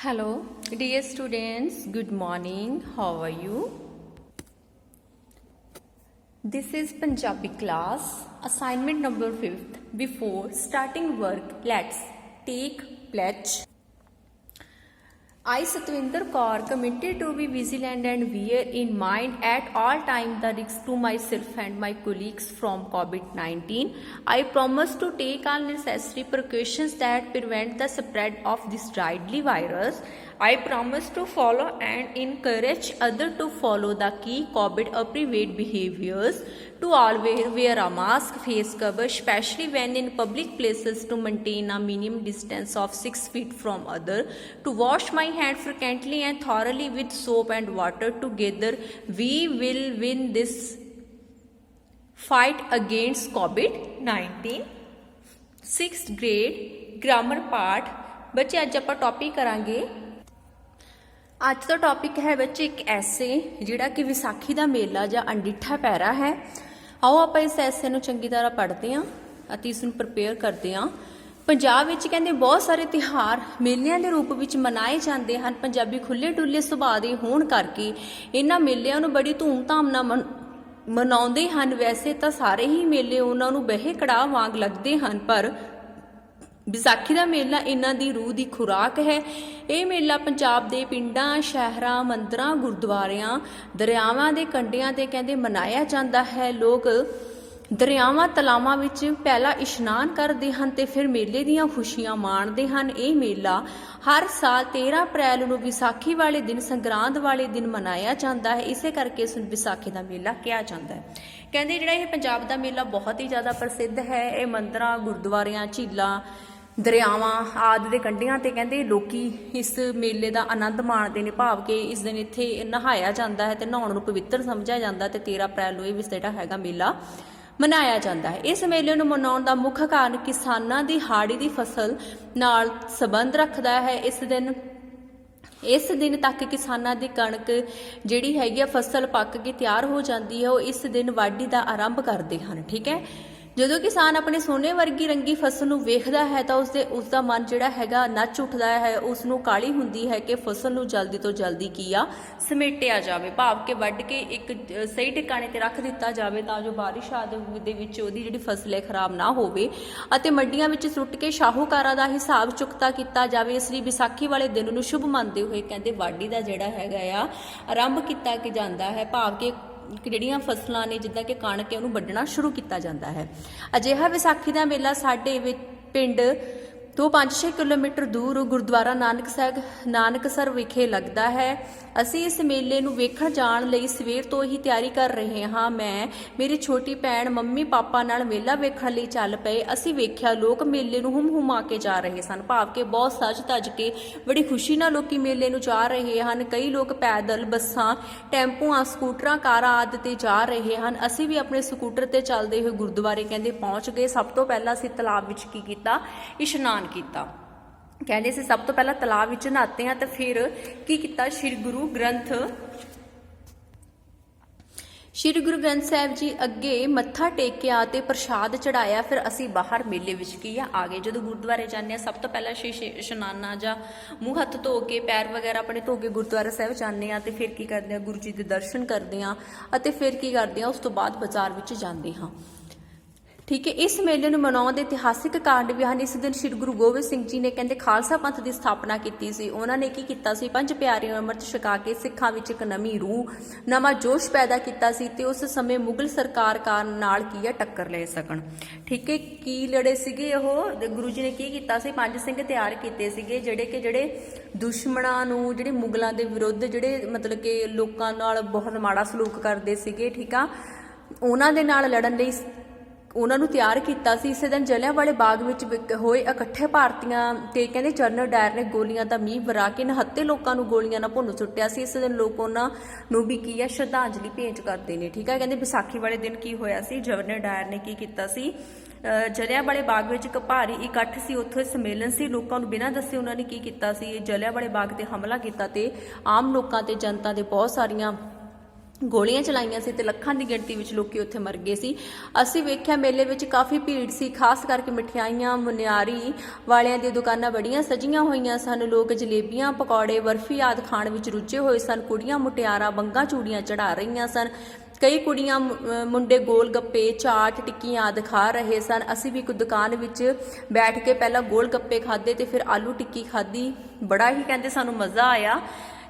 Hello, dear students, good morning. How are you? This is Punjabi class, assignment number 5th. Before starting work, let's take pledge. I, Satwinder Kaur, committed to be vigilant and bear in mind at all times the risks to myself and my colleagues from COVID-19. I promise to take all necessary precautions that prevent the spread of this deadly virus. I promise to follow and encourage others to follow the key COVID-appropriate behaviors, to always wear a mask, face cover, especially when in public places, to maintain a minimum distance of 6 feet from others, to wash my hands frequently and thoroughly with soap and water. Together, we will win this fight against COVID-19. 6th grade grammar part बच्चे अज आप topic करांगे। ਅੱਜ ਦਾ topic ਹੈ ਬੱਚੇ ਇੱਕ ਐਸੇ ਜਿਹੜਾ ਕਿ ਵਿਸਾਖੀ ਦਾ ਮੇਲਾ ਜਾਂ ਅਣਡਿੱਠਾ ਪੈਰਾ ਹੈ। ਆਓ ਆਪਾਂ ਇਸ ਐਸੇ ਨੂੰ ਚੰਗੀ ਤਰ੍ਹਾਂ ਪੜ੍ਹਦੇ ਹਾਂ ਅਤੇ ਇਸ ਨੂੰ ਪ੍ਰਪੇਅਰ ਕਰਦੇ ਹਾਂ। ਪੰਜਾਬ ਵਿੱਚ ਕਹਿੰਦੇ ਬਹੁਤ ਸਾਰੇ ਤਿਉਹਾਰ ਮੇਲਿਆਂ ਦੇ ਰੂਪ ਵਿੱਚ ਮਨਾਏ ਜਾਂਦੇ ਹਨ। ਪੰਜਾਬੀ ਖੁੱਲੇ ਡੁੱਲੇ ਸੁਭਾਅ ਦੇ ਹੋਣ ਕਰਕੇ ਇਹਨਾਂ ਮੇਲਿਆਂ ਨੂੰ ਬੜੀ ਧੂਮਧਾਮ ਨਾਲ ਮਨਾਉਂਦੇ ਹਨ। ਵੈਸੇ ਤਾਂ ਸਾਰੇ ਹੀ ਮੇਲੇ ਉਹਨਾਂ ਨੂੰ ਬਹਿ ਕੜਾਹ ਵਾਂਗ ਲੱਗਦੇ ਹਨ, ਪਰ ਵਿਸਾਖੀ ਦਾ ਮੇਲਾ ਇਹਨਾਂ ਦੀ ਰੂਹ ਦੀ ਖੁਰਾਕ ਹੈ। ਇਹ ਮੇਲਾ ਪੰਜਾਬ ਦੇ ਪਿੰਡਾਂ, ਸ਼ਹਿਰਾਂ, ਮੰਦਰਾਂ, ਗੁਰਦੁਆਰਿਆਂ, ਦਰਿਆਵਾਂ ਦੇ ਕੰਢਿਆਂ ਤੇ ਕਹਿੰਦੇ ਮਨਾਇਆ ਜਾਂਦਾ ਹੈ। ਲੋਕ ਦਰਿਆਵਾਂ, ਤਲਾਵਾਂ ਵਿੱਚ ਪਹਿਲਾਂ ਇਸ਼ਨਾਨ ਕਰਦੇ ਹਨ ਤੇ ਫਿਰ ਮੇਲੇ ਦੀਆਂ ਖੁਸ਼ੀਆਂ ਮਾਣਦੇ ਹਨ। ਇਹ ਮੇਲਾ ਹਰ ਸਾਲ 13 ਅਪ੍ਰੈਲ ਨੂੰ ਵਿਸਾਖੀ ਵਾਲੇ ਦਿਨ, ਸੰਗਰਾਂਦ ਵਾਲੇ ਦਿਨ ਮਨਾਇਆ ਜਾਂਦਾ ਹੈ। ਇਸੇ ਕਰਕੇ ਇਸ ਨੂੰ ਵਿਸਾਖੀ ਦਾ ਮੇਲਾ ਕਿਹਾ ਜਾਂਦਾ ਹੈ। ਕਹਿੰਦੇ ਜਿਹੜਾ ਇਹ ਪੰਜਾਬ ਦਾ ਮੇਲਾ ਬਹੁਤ ਹੀ ਜ਼ਿਆਦਾ ਪ੍ਰਸਿੱਧ ਹੈ। ਇਹ ਮੰਦਰਾਂ, ਗੁਰਦੁਆਰਿਆਂ, ਝੀਲਾਂ, ਦਰਿਆਵਾਂ ਆਦਿ ਦੇ ਕੰਢਿਆਂ ਤੇ ਕਹਿੰਦੇ ਲੋਕੀ ਇਸ ਮੇਲੇ ਦਾ ਆਨੰਦ ਮਾਣਦੇ ਨੇ, ਭਾਵ ਕਿ ਇਸ ਦਿਨ ਇੱਥੇ ਨਹਾਇਆ ਜਾਂਦਾ ਹੈ ਤੇ ਨਹਾਉਣ ਨੂੰ ਪਵਿੱਤਰ ਸਮਝਿਆ ਜਾਂਦਾ ਤੇ 13 ਅਪ੍ਰੈਲ ਨੂੰ ਇਹ ਜਿਹੜਾ ਹੈਗਾ ਮੇਲਾ ਮਨਾਇਆ ਜਾਂਦਾ ਹੈ। ਇਸ ਮੇਲੇ ਨੂੰ ਮਨਾਉਣ ਦਾ ਮੁੱਖ ਕਾਰਨ ਕਿਸਾਨਾਂ ਦੀ ਹਾੜੀ ਦੀ ਫਸਲ ਨਾਲ ਸੰਬੰਧ ਰੱਖਦਾ ਹੈ। ਇਸ ਦਿਨ ਤੱਕ ਕਿਸਾਨਾਂ ਦੀ ਕਣਕ ਜਿਹੜੀ ਹੈਗੀ ਆ ਫਸਲ ਪੱਕ ਕੇ ਤਿਆਰ ਹੋ ਜਾਂਦੀ ਹੈ। ਉਹ ਇਸ ਦਿਨ ਵਾਢੀ ਦਾ ਆਰੰਭ ਕਰਦੇ ਹਨ। ਠੀਕ ਹੈ, ਜਦੋਂ ਕਿਸਾਨ ਆਪਣੇ ਸੋਨੇ ਵਰਗੀ ਰੰਗੀ ਫਸਲ ਨੂੰ ਵੇਖਦਾ ਹੈ ਤਾਂ ਉਸ ਦਾ ਮਨ ਜਿਹੜਾ ਹੈਗਾ ਨੱਚ ਉੱਠਦਾ ਹੈ। ਉਸ ਨੂੰ ਕਾਹਲੀ ਹੁੰਦੀ ਹੈ ਕਿ ਫਸਲ ਨੂੰ ਜਲਦੀ ਤੋਂ ਜਲਦੀ ਕੀ ਆ ਸਮੇਟਿਆ ਜਾਵੇ, ਭਾਵ ਕਿ ਵੱਢ ਕੇ ਇੱਕ ਸਹੀ ਟਿਕਾਣੇ ਤੇ ਰੱਖ ਦਿੱਤਾ ਜਾਵੇ ਤਾਂ ਜੋ ਬਾਰਿਸ਼ ਆਦਿ ਦੇ ਵਿੱਚ ਉਹਦੀ ਜਿਹੜੀ ਫਸਲ ਹੈ ਖਰਾਬ ਨਾ ਹੋਵੇ ਅਤੇ ਮੰਡੀਆਂ ਵਿੱਚ ਸੁੱਟ ਕੇ ਸ਼ਾਹੂਕਾਰਾਂ ਦਾ ਹਿਸਾਬ ਚੁਕਤਾ ਕੀਤਾ ਜਾਵੇ। ਇਸ ਲਈ ਵਿਸਾਖੀ ਵਾਲੇ ਦਿਨ ਨੂੰ ਸ਼ੁਭ ਮੰਨਦੇ ਹੋਏ ਕਹਿੰਦੇ ਵਾਢੀ ਦਾ ਜਿਹੜਾ ਹੈਗਾ ਆ ਆਰੰਭ ਕੀਤਾ ਜਾਂਦਾ ਹੈ, ਭਾਵ ਕਿ ਜਿਹੜੀਆਂ ਫਸਲਾਂ ਨੇ ਜਿੱਦਾਂ ਕਿ ਕਣਕ ਹੈ ਉਹਨੂੰ ਵੱਢਣਾ ਸ਼ੁਰੂ ਕੀਤਾ ਜਾਂਦਾ ਹੈ। ਅਜਿਹਾ ਵਿਸਾਖੀ ਦਾ ਮੇਲਾ ਸਾਡੇ ਪਿੰਡ ਤੋਂ 5-6 ਕਿਲੋਮੀਟਰ ਦੂਰ ਗੁਰਦੁਆਰਾ ਨਾਨਕਸਰ ਵਿਖੇ ਲੱਗਦਾ ਹੈ। ਅਸੀਂ ਇਸ ਮੇਲੇ ਨੂੰ ਵੇਖਣ ਜਾਣ ਲਈ ਸਵੇਰ ਤੋਂ ਹੀ ਤਿਆਰੀ ਕਰ ਰਹੇ ਹਾਂ। ਮੈਂ, ਮੇਰੀ ਛੋਟੀ ਭੈਣ, ਮੰਮੀ ਪਾਪਾ ਨਾਲ ਮੇਲਾ ਵੇਖਣ ਲਈ ਚੱਲ ਪਏ। ਅਸੀਂ ਵੇਖਿਆ ਲੋਕ ਮੇਲੇ ਨੂੰ ਹੁਮ-ਹੁਮਾ ਕੇ ਜਾ ਰਹੇ ਸਨ, ਭਾਵ ਕਿ ਬਹੁਤ ਸੱਜ ਧੱਜ ਕੇ ਬੜੀ ਖੁਸ਼ੀ ਨਾਲ ਲੋਕੀ ਮੇਲੇ ਨੂੰ ਜਾ ਰਹੇ ਹਨ। ਕਈ ਲੋਕ ਪੈਦਲ, ਬੱਸਾਂ, ਟੈਂਪੂਆਂ, ਸਕੂਟਰਾਂ, ਕਾਰਾਂ ਆਦਿ ਤੇ ਜਾ ਰਹੇ ਹਨ। ਅਸੀਂ ਵੀ ਆਪਣੇ ਸਕੂਟਰ ਤੇ ਚੱਲਦੇ ਹੋਏ ਗੁਰਦੁਆਰੇ ਕਹਿੰਦੇ ਪਹੁੰਚ ਗਏ। ਸਭ ਤੋਂ ਪਹਿਲਾਂ ਅਸੀਂ ਤਲਾਬ ਵਿੱਚ ਕੀ ਕੀਤਾ, ਇਸ਼ਨਾਨ ਕੀਤਾ। ਕਹਿੰਦੇ ਸੀ ਸਭ ਤੋਂ ਪਹਿਲਾਂ ਤਲਾਬ ਵਿੱਚ ਨਹਾਤੇ ਹਾਂ ਤੇ ਫਿਰ ਕੀ ਕੀਤਾ, ਸ੍ਰੀ ਗੁਰੂ ਗ੍ਰੰਥ ਸਾਹਿਬ ਜੀ ਅੱਗੇ ਮੱਥਾ ਟੇਕਿਆ ਤੇ ਪ੍ਰਸ਼ਾਦ ਚੜਾਇਆ। ਫਿਰ ਅਸੀਂ ਬਾਹਰ ਮੇਲੇ ਵਿੱਚ ਕੀ ਆ ਗਏ। ਜਦੋਂ ਗੁਰਦੁਆਰੇ ਜਾਂਦੇ ਆ ਸਭ ਤੋਂ ਪਹਿਲਾਂ ਇਸ਼ਨਾਨਾਂ ਜਾਂ ਮੂੰਹ ਹੱਥ ਧੋ ਕੇ, ਪੈਰ ਵਗੈਰਾ ਆਪਣੇ ਧੋ ਕੇ ਗੁਰਦੁਆਰਾ ਸਾਹਿਬ ਜਾਂਦੇ ਆ ਤੇ ਫਿਰ ਕੀ ਕਰਦੇ ਆ, ਗੁਰੂ ਜੀ ਦੇ ਦਰਸ਼ਨ ਕਰਦੇ ਆ ਅਤੇ ਫਿਰ ਕੀ ਕਰਦੇ ਆ, ਉਸ ਤੋਂ ਬਾਅਦ ਬਾਜ਼ਾਰ ਵਿੱਚ ਜਾਂਦੇ ਹਾਂ। ਠੀਕ ਹੈ, ਇਸ ਮੇਲੇ ਨੂੰ ਮਨਾਉਣ ਦੇ ਇਤਿਹਾਸਿਕ ਕਾਰਨ ਵੀ ਹਨ। ਇਸ ਦਿਨ ਸ੍ਰੀ ਗੁਰੂ ਗੋਬਿੰਦ ਸਿੰਘ ਜੀ ਨੇ ਕਹਿੰਦੇ ਖਾਲਸਾ ਪੰਥ ਦੀ ਸਥਾਪਨਾ ਕੀਤੀ ਸੀ। ਉਹਨਾਂ ਨੇ ਕੀ ਕੀਤਾ ਸੀ, 5 ਪਿਆਰਿਆਂ ਨੂੰ ਅੰਮ੍ਰਿਤ ਛਕਾ ਕੇ ਸਿੱਖਾਂ ਵਿੱਚ ਇੱਕ ਨਵੀਂ ਰੂਹ, ਨਵਾਂ ਜੋਸ਼ ਪੈਦਾ ਕੀਤਾ ਸੀ ਤੇ ਉਸ ਸਮੇਂ ਮੁਗਲ ਸਰਕਾਰ ਕਾਰਨ ਨਾਲ ਕੀ ਹੈ ਟੱਕਰ ਲੈ ਸਕਣ। ਠੀਕ ਹੈ, ਕੀ ਲੜੇ ਸੀਗੇ ਉਹ, ਗੁਰੂ ਜੀ ਨੇ ਕੀ ਕੀਤਾ ਸੀ, 5 ਸਿੰਘ ਤਿਆਰ ਕੀਤੇ ਸੀਗੇ ਜਿਹੜੇ ਦੁਸ਼ਮਣਾਂ ਨੂੰ, ਜਿਹੜੇ ਮੁਗਲਾਂ ਦੇ ਵਿਰੁੱਧ, ਜਿਹੜੇ ਮਤਲਬ ਕਿ ਲੋਕਾਂ ਨਾਲ ਬਹੁਤ ਮਾੜਾ ਸਲੂਕ ਕਰਦੇ ਸੀਗੇ, ਠੀਕ ਆ, ਉਹਨਾਂ ਦੇ ਨਾਲ ਲੜਨ ਲਈ ਉਹਨਾਂ ਨੂੰ ਤਿਆਰ ਕੀਤਾ ਸੀ। ਇਸੇ ਦਿਨ ਜਲਿਆਂਵਾਲੇ ਬਾਗ ਵਿੱਚ ਹੋਏ ਇਕੱਠੇ ਭਾਰਤੀਆਂ ਤੇ ਕਹਿੰਦੇ ਜਨਰਲ ਡਾਇਰ ਨੇ ਗੋਲੀਆਂ ਦਾ ਮੀਂਹ ਵਰਾ ਕੇ 69 ਲੋਕਾਂ ਨੂੰ ਗੋਲੀਆਂ ਨਾਲ ਭੁੰਨ ਸੁੱਟਿਆ ਸੀ। ਇਸ ਦਿਨ ਲੋਕ ਉਹਨਾਂ ਨੂੰ ਵੀ ਕੀ ਹੈ ਸ਼ਰਧਾਂਜਲੀ ਭੇਂਟ ਕਰਦੇ ਨੇ। ਠੀਕ ਹੈ, ਕਹਿੰਦੇ ਵਿਸਾਖੀ ਵਾਲੇ ਦਿਨ ਕੀ ਹੋਇਆ ਸੀ, ਜਨਰਲ ਡਾਇਰ ਨੇ ਕੀ ਕੀਤਾ ਸੀ, ਜਲਿਆਂਵਾਲੇ ਬਾਗ ਵਿੱਚ ਇੱਕ ਭਾਰੀ ਇਕੱਠ ਸੀ, ਉੱਥੇ ਸੰਮੇਲਨ ਸੀ। ਲੋਕਾਂ ਨੂੰ ਬਿਨਾਂ ਦੱਸੇ ਉਹਨਾਂ ਨੇ ਕੀ ਕੀਤਾ ਸੀ, ਜਲਿਆਂਵਾਲੇ ਬਾਗ ਤੇ ਹਮਲਾ ਕੀਤਾ ਤੇ ਆਮ ਲੋਕਾਂ ਤੇ ਜਨਤਾ ਦੇ ਬਹੁਤ ਸਾਰੀਆਂ ਗੋਲੀਆਂ ਚਲਾਈਆਂ ਸੀ ਤੇ ਲੱਖਾਂ ਦੀ ਗਿਣਤੀ ਵਿੱਚ ਲੋਕੀ ਉੱਥੇ ਮਰ ਗਏ ਸੀ। ਅਸੀਂ ਵੇਖਿਆ ਮੇਲੇ ਵਿੱਚ ਕਾਫੀ ਭੀੜ ਸੀ, ਖਾਸ ਕਰਕੇ ਮਠਿਆਈਆਂ ਮੁਨਿਆਰੀ ਵਾਲਿਆਂ ਦੀਆਂ ਦੁਕਾਨਾਂ ਬੜੀਆਂ ਸਜੀਆਂ ਹੋਈਆਂ ਸਨ। ਲੋਕ ਜਲੇਬੀਆਂ ਪਕੌੜੇ ਬਰਫੀ ਆਦਿ ਖਾਣ ਵਿੱਚ ਰੁੱਝੇ ਹੋਏ ਸਨ। ਕੁੜੀਆਂ ਮੁਟਿਆਰਾਂ ਬੰਗਾ ਚੂੜੀਆਂ ਚੜਾ ਰਹੀਆਂ ਸਨ। ਕਈ ਕੁੜੀਆਂ ਮੁੰਡੇ ਗੋਲ ਗੱਪੇ ਚਾਟ ਟਿੱਕੀਆਂ ਆਦਿ ਖਾ ਰਹੇ ਸਨ। ਅਸੀਂ ਵੀ ਇੱਕ ਦੁਕਾਨ ਵਿੱਚ ਬੈਠ ਕੇ ਪਹਿਲਾਂ ਗੋਲ ਗੱਪੇ ਖਾਦੇ ਤੇ ਫਿਰ ਆਲੂ ਟਿੱਕੀ ਖਾਧੀ। ਬੜਾ ਹੀ ਕਹਿੰਦੇ ਸਾਨੂੰ ਮਜ਼ਾ ਆਇਆ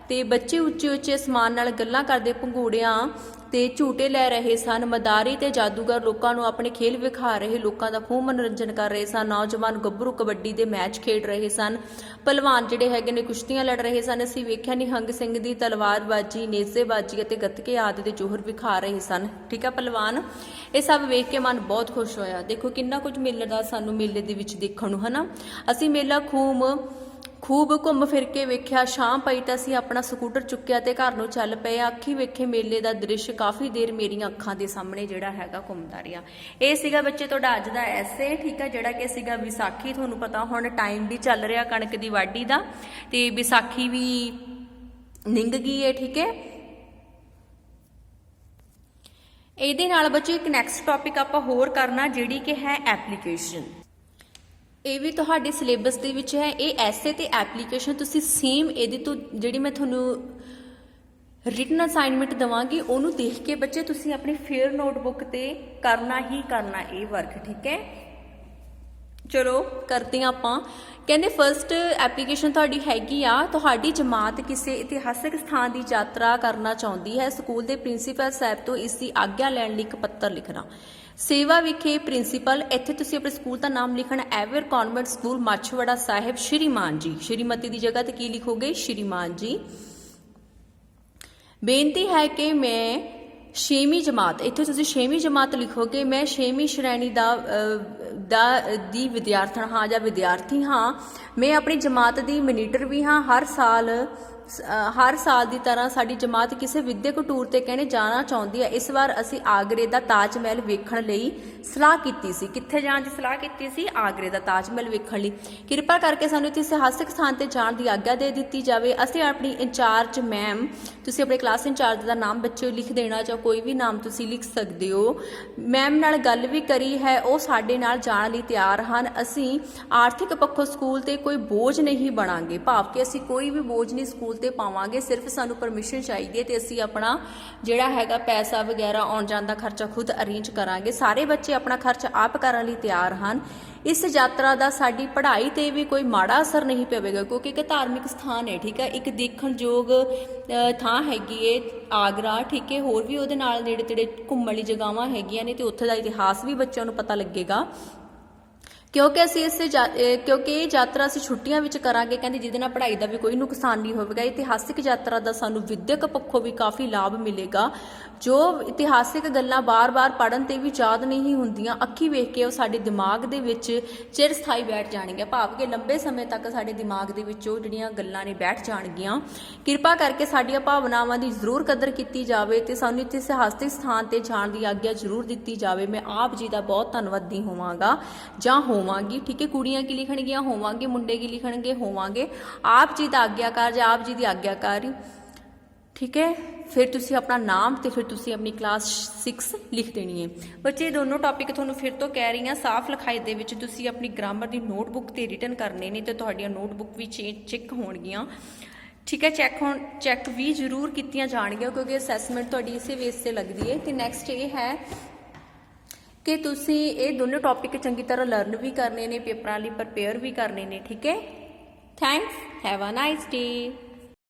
ਤੇ ਬੱਚੇ ਉੱਚੇ ਉੱਚੇ ਅਸਮਾਨ ਨਾਲ ਗੱਲਾਂ ਕਰਦੇ ਭੰਗੂੜਿਆਂ ਤੇ ਝੂਟੇ ਲੈ ਰਹੇ ਸਨ। ਮਦਾਰੀ ਤੇ ਜਾਦੂਗਰ ਲੋਕਾਂ ਨੂੰ ਆਪਣੇ ਖੇਲ ਵਿਖਾ ਰਹੇ, ਲੋਕਾਂ ਦਾ ਖੂਬ ਮਨੋਰੰਜਨ ਕਰ ਰਹੇ ਸਨ। ਨੌਜਵਾਨ ਗੱਭਰੂ ਕਬੱਡੀ ਦੇ ਮੈਚ ਖੇਡ ਰਹੇ ਸਨ। ਪਹਿਲਵਾਨ ਜਿਹੜੇ ਹੈਗੇ ਨੇ ਕੁਸ਼ਤੀਆਂ ਲੜ ਰਹੇ ਸਨ। ਅਸੀਂ ਵੇਖਿਆ ਨਿਹੰਗ ਸਿੰਘ ਦੀ ਤਲਵਾਰਬਾਜੀ ਨੇਜ਼ੇਬਾਜੀ ਅਤੇ ਗੱਤਕੇ ਆਦਿ ਦੇ ਜੋਹਰ ਵਿਖਾ ਰਹੇ ਸਨ। ਠੀਕ ਆ ਪਹਿਲਵਾਨ, ਇਹ ਸਭ ਵੇਖ ਕੇ ਮਨ ਬਹੁਤ ਖੁਸ਼ ਹੋਇਆ। ਦੇਖੋ ਕਿੰਨਾ ਕੁਝ ਮਿਲਦਾ ਸਾਨੂੰ ਮੇਲੇ ਦੇ ਵਿੱਚ ਦੇਖਣ ਨੂੰ, ਹਨਾ। ਅਸੀਂ ਮੇਲਾ ਖੂਬ ਘੁੰਮ ਫਿਰ ਕੇ ਵੇਖਿਆ। ਸ਼ਾਮ ਪਈ ਤਾਂ ਅਸੀਂ ਆਪਣਾ ਸਕੂਟਰ ਚੁੱਕਿਆ ਤੇ ਘਰ ਨੂੰ ਚੱਲ ਪਏ। ਅੱਖੀ ਵੇਖੇ ਮੇਲੇ ਦਾ ਦ੍ਰਿਸ਼ ਕਾਫੀ ਦੇਰ ਮੇਰੀਆਂ ਅੱਖਾਂ ਦੇ ਸਾਹਮਣੇ ਜਿਹੜਾ ਹੈਗਾ ਘੁੰਮਦਾ ਰਿਹਾ। ਇਹ ਸੀਗਾ ਬੱਚੇ ਤੁਹਾਡਾ ਅੱਜ ਦਾ ਐਸੇ, ਠੀਕ ਆ, ਜਿਹੜਾ ਕਿ ਸੀਗਾ ਵਿਸਾਖੀ। ਤੁਹਾਨੂੰ ਪਤਾ ਹੁਣ ਟਾਈਮ ਵੀ ਚੱਲ ਰਿਹਾ ਕਣਕ ਦੀ ਵਾਢੀ ਦਾ ਤੇ ਵਿਸਾਖੀ ਵੀ ਨਿੰਗ ਗਈ ਹੈ, ਠੀਕ ਹੈ। ਇਹਦੇ ਨਾਲ ਬੱਚੇ ਇੱਕ ਨੈਕਸਟ ਟੌਪਿਕ ਆਪਾਂ ਹੋਰ ਕਰਨਾ, ਜਿਹੜੀ ਕਿ ਹੈ ਐਪਲੀਕੇਸ਼ਨ। ਇਹ ਵੀ ਤੁਹਾਡੇ ਸਿਲੇਬਸ ਦੇ ਵਿੱਚ ਹੈ। ਇਹ ਐਸੇ ਤੇ ਐਪਲੀਕੇਸ਼ਨ ਤੁਸੀਂ ਸੇਮ ਇਹਦੇ ਤੋਂ ਜਿਹੜੀ ਮੈਂ ਤੁਹਾਨੂੰ ਰਿਟਨ ਅਸਾਈਨਮੈਂਟ ਦਵਾਂਗੀ ਉਹਨੂੰ ਦੇਖ ਕੇ ਬੱਚੇ ਤੁਸੀਂ ਆਪਣੀ ਫੇਅਰ ਨੋਟਬੁੱਕ ਤੇ ਕਰਨਾ ਹੀ ਕਰਨਾ ਇਹ ਵਰਕ, ਠੀਕ ਹੈ। ਚਲੋ ਕਰਦੇ ਹਾਂ ਆਪਾਂ। ਕਹਿੰਦੇ ਫਰਸਟ ਐਪਲੀਕੇਸ਼ਨ ਤੁਹਾਡੀ ਹੈਗੀ ਆ, ਤੁਹਾਡੀ ਜਮਾਤ ਕਿਸੇ ਇਤਿਹਾਸਕ ਸਥਾਨ ਦੀ ਯਾਤਰਾ ਕਰਨਾ ਚਾਹੁੰਦੀ ਹੈ। ਸਕੂਲ ਦੇ ਪ੍ਰਿੰਸੀਪਲ ਸਾਹਿਬ ਤੋਂ ਇਸ ਦੀ ਆਗਿਆ ਲੈਣ ਲਈ ਇੱਕ ਪੱਤਰ ਲਿਖਣਾ। ਸੇਵਾ ਵਿਖੇ ਪ੍ਰਿੰਸੀਪਲ, ਇੱਥੇ ਤੁਸੀਂ ਆਪਣੇ ਸਕੂਲ ਦਾ ਨਾਮ ਲਿਖਣਾ। ਐਵਰ ਕਨਵੈਂਟ ਸਕੂਲ ਮਾਛੀਵਾੜਾ ਸਾਹਿਬ, ਸ਼੍ਰੀਮਾਨ ਜੀ। ਸ਼੍ਰੀਮਤੀ ਦੀ ਜਗ੍ਹਾ ਤੇ ਕੀ ਲਿਖੋਗੇ? ਸ਼੍ਰੀਮਾਨ ਜੀ। ਬੇਨਤੀ ਹੈ ਕਿ ਮੈਂ 6ਵੀਂ ਜਮਾਤ, ਇੱਥੇ ਤੁਸੀਂ 6ਵੀਂ ਜਮਾਤ ਲਿਖੋਗੇ। ਮੈਂ 6ਵੀਂ ਸ਼੍ਰੇਣੀ ਦੀ ਵਿਦਿਆਰਥਣ ਹਾਂ ਜਾਂ ਵਿਦਿਆਰਥੀ ਹਾਂ। ਮੈਂ ਆਪਣੀ ਜਮਾਤ ਦੀ ਮਨੀਟਰ ਵੀ ਹਾਂ। ਹਰ ਸਾਲ ਦੀ ਤਰ੍ਹਾਂ ਸਾਡੀ ਜਮਾਤ ਕਿਸੇ ਵਿਦਿਅਕ ਟੂਰ ਤੇ ਕਹਿੰਦੇ ਜਾਣਾ ਚਾਹੁੰਦੀ ਹੈ। ਇਸ ਵਾਰ ਅਸੀਂ ਆਗਰੇ ਦਾ ਤਾਜ ਮਹਿਲ ਵੇਖਣ ਲਈ ਸਲਾਹ ਕੀਤੀ ਸੀ। ਕਿੱਥੇ ਜਾਣ ਦੀ ਸਲਾਹ ਕੀਤੀ ਸੀ? ਆਗਰੇ ਦਾ ਤਾਜ ਮਹਿਲ ਵੇਖਣ ਲਈ। ਕਿਰਪਾ ਕਰਕੇ ਸਾਨੂੰ ਇੱਥੇ ਇਤਿਹਾਸਕ ਸਥਾਨ ਤੇ ਜਾਣ ਦੀ ਆਗਿਆ ਦੇ ਦਿੱਤੀ ਜਾਵੇ। ਅਸੀਂ ਆਪਣੀ ਇੰਚਾਰਜ ਮੈਮ, ਤੁਸੀਂ ਆਪਣੇ ਕਲਾਸ ਇੰਚਾਰਜ ਦਾ ਨਾਮ ਬੱਚੇ ਲਿਖ ਦੇਣਾ ਜਾਂ ਕੋਈ ਵੀ ਨਾਮ ਤੁਸੀਂ ਲਿਖ ਸਕਦੇ ਹੋ। ਮੈਮ ਨਾਲ ਗੱਲ ਵੀ ਕਰੀ ਹੈ, ਉਹ ਸਾਡੇ ਨਾਲ ਜਾਣ ਲਈ ਤਿਆਰ ਹਨ। ਅਸੀਂ ਆਰਥਿਕ ਪੱਖੋਂ ਸਕੂਲ ਤੇ ਕੋਈ ਬੋਝ ਨਹੀਂ ਬਣਾਂਗੇ, ਭਾਵ ਕਿ ਅਸੀਂ ਕੋਈ ਵੀ ਬੋਝ ਨਹੀਂ ਸਕੂਲ ਤੇ ਪਾਵਾਂਗੇ। ਸਿਰਫ ਸਾਨੂੰ ਪਰਮਿਸ਼ਨ ਚਾਹੀਦੀ ਹੈ ਤੇ ਅਸੀਂ ਆਪਣਾ ਜਿਹੜਾ ਹੈਗਾ ਪੈਸਾ ਵਗੈਰਾ ਆਉਣ ਜਾਣ ਦਾ ਖਰਚਾ ਖੁਦ ਅਰੇਂਜ ਕਰਾਂਗੇ। ਸਾਰੇ ਬੱਚੇ ਆਪਣਾ ਖਰਚ ਆਪ ਕਰਨ ਲਈ ਤਿਆਰ ਹਨ। ਇਸ ਯਾਤਰਾ ਦਾ ਸਾਡੀ ਪੜ੍ਹਾਈ ਤੇ ਵੀ ਕੋਈ ਮਾੜਾ ਅਸਰ ਨਹੀਂ ਪਵੇਗਾ, ਕਿਉਂਕਿ ਇੱਕ ਧਾਰਮਿਕ ਸਥਾਨ ਹੈ, ਠੀਕ ਹੈ। ਇੱਕ ਦੇਖਣਯੋਗ ਥਾਂ ਹੈਗੀ ਏ ਆਗਰਾ, ਠੀਕ ਹੈ। ਹੋਰ ਵੀ ਉਹਦੇ ਨਾਲ ਨੇੜੇ ਤੇੜੇ ਘੁੰਮਣ ਵਾਲੀ ਜਗ੍ਹਾਵਾਂ ਹੈਗੀਆਂ ਨੇ ਤੇ ਉੱਥੇ ਦਾ ਇਤਿਹਾਸ ਵੀ ਬੱਚਿਆਂ ਨੂੰ ਪਤਾ ਲੱਗੇਗਾ। ਕਿਉਂਕਿ ਇਹ ਯਾਤਰਾ ਅਸੀਂ ਛੁੱਟੀਆਂ ਵਿੱਚ ਕਰਾਂਗੇ, ਕਹਿੰਦੇ ਜਿਹਦੇ ਨਾਲ ਪੜ੍ਹਾਈ ਦਾ ਵੀ ਕੋਈ ਨੁਕਸਾਨ ਨਹੀਂ ਹੋਵੇਗਾ। ਇਤਿਹਾਸਿਕ ਯਾਤਰਾ ਦਾ ਸਾਨੂੰ ਵਿਦਿਅਕ ਪੱਖੋਂ ਵੀ ਕਾਫੀ ਲਾਭ ਮਿਲੇਗਾ। ਜੋ ਇਤਿਹਾਸਿਕ ਗੱਲਾਂ ਬਾਰ-ਬਾਰ ਪੜ੍ਹਨ ਤੇ ਵੀ ਯਾਦ ਨਹੀਂ ਹੁੰਦੀਆਂ, ਅੱਖੀ ਵੇਖ ਕੇ ਉਹ ਸਾਡੇ ਦਿਮਾਗ ਦੇ ਵਿੱਚ ਚਿਰ ਸਥਾਈ ਬੈਠ ਜਾਣਗੀਆਂ, ਭਾਵ ਕਿ ਲੰਬੇ ਸਮੇਂ ਤੱਕ ਸਾਡੇ ਦਿਮਾਗ ਦੇ ਵਿੱਚ ਉਹ ਜਿਹੜੀਆਂ ਗੱਲਾਂ ਨੇ ਬੈਠ ਜਾਣਗੀਆਂ। ਕਿਰਪਾ ਕਰਕੇ ਸਾਡੀਆਂ ਭਾਵਨਾਵਾਂ ਦੀ ਜ਼ਰੂਰ ਕਦਰ ਕੀਤੀ ਜਾਵੇ ਤੇ ਸਾਨੂੰ ਇੱਥੇ ਇਤਿਹਾਸਿਕ ਸਥਾਨ ਤੇ ਜਾਣ ਦੀ ਆਗਿਆ ਜ਼ਰੂਰ ਦਿੱਤੀ ਜਾਵੇ। ਮੈਂ ਆਪ ਜੀ ਦਾ ਬਹੁਤ ਧੰਨਵਾਦੀ ਹੋਵਾਂਗਾ ਜਾਂ ਹੋਵਾਂਗੀ, ਠੀਕ ਹੈ। ਕੁੜੀਆਂ ਕੀ ਲਿਖਣਗੀਆਂ? ਹੋਵਾਂਗੇ। ਮੁੰਡੇ ਕੀ ਲਿਖਣਗੇ? ਹੋਵਾਂਗੇ। ਆਪ ਜੀ ਦਾ ਆਗਿਆਕਾਰ ਜਾਂ ਆਪ ਜੀ ਦੀ ਆਗਿਆਕਾਰੀ, ਠੀਕ ਹੈ। ਫਿਰ ਤੁਸੀਂ ਆਪਣਾ ਨਾਮ ਤੇ ਫਿਰ ਤੁਸੀਂ ਆਪਣੀ ਕਲਾਸ 6 ਲਿਖ ਦੇਣੀ ਹੈ। ਬੱਚੇ ਇਹ ਦੋਨੋਂ ਟੌਪਿਕ ਤੁਹਾਨੂੰ ਫਿਰ ਤੋਂ ਕਹਿ ਰਹੀ ਹਾਂ, ਸਾਫ਼ ਲਿਖਾਈ ਦੇ ਵਿੱਚ ਤੁਸੀਂ ਆਪਣੀ ਗ੍ਰਾਮਰ ਦੀ ਨੋਟਬੁੱਕ ਤੇ ਰਿਟਨ ਕਰਨੇ ਨੇ ਤੇ ਤੁਹਾਡੀਆਂ ਨੋਟਬੁੱਕ ਵੀ ਚੈੱਕ ਹੋਣਗੀਆਂ, ਠੀਕ ਹੈ। ਚੈੱਕ ਵੀ ਜ਼ਰੂਰ ਕੀਤੀਆਂ ਜਾਣਗੀਆਂ ਕਿਉਂਕਿ ਅਸੈਸਮੈਂਟ ਤੁਹਾਡੀ ਇਸੇ ਬੇਸ ਤੇ ਲੱਗਦੀ ਹੈ। ਤੇ ਨੈਕਸਟ ਇਹ ਹੈ ਕਿ ਤੁਸੀਂ ਇਹ ਦੋਨੋਂ ਟੌਪਿਕ ਚੰਗੀ ਤਰ੍ਹਾਂ ਲਰਨ ਵੀ ਕਰਨੇ ਨੇ, ਪੇਪਰਾਂ ਲਈ ਪ੍ਰਪੇਅਰ ਵੀ ਕਰਨੇ ਨੇ, ਠੀਕ ਹੈ। Thanks, have a nice day.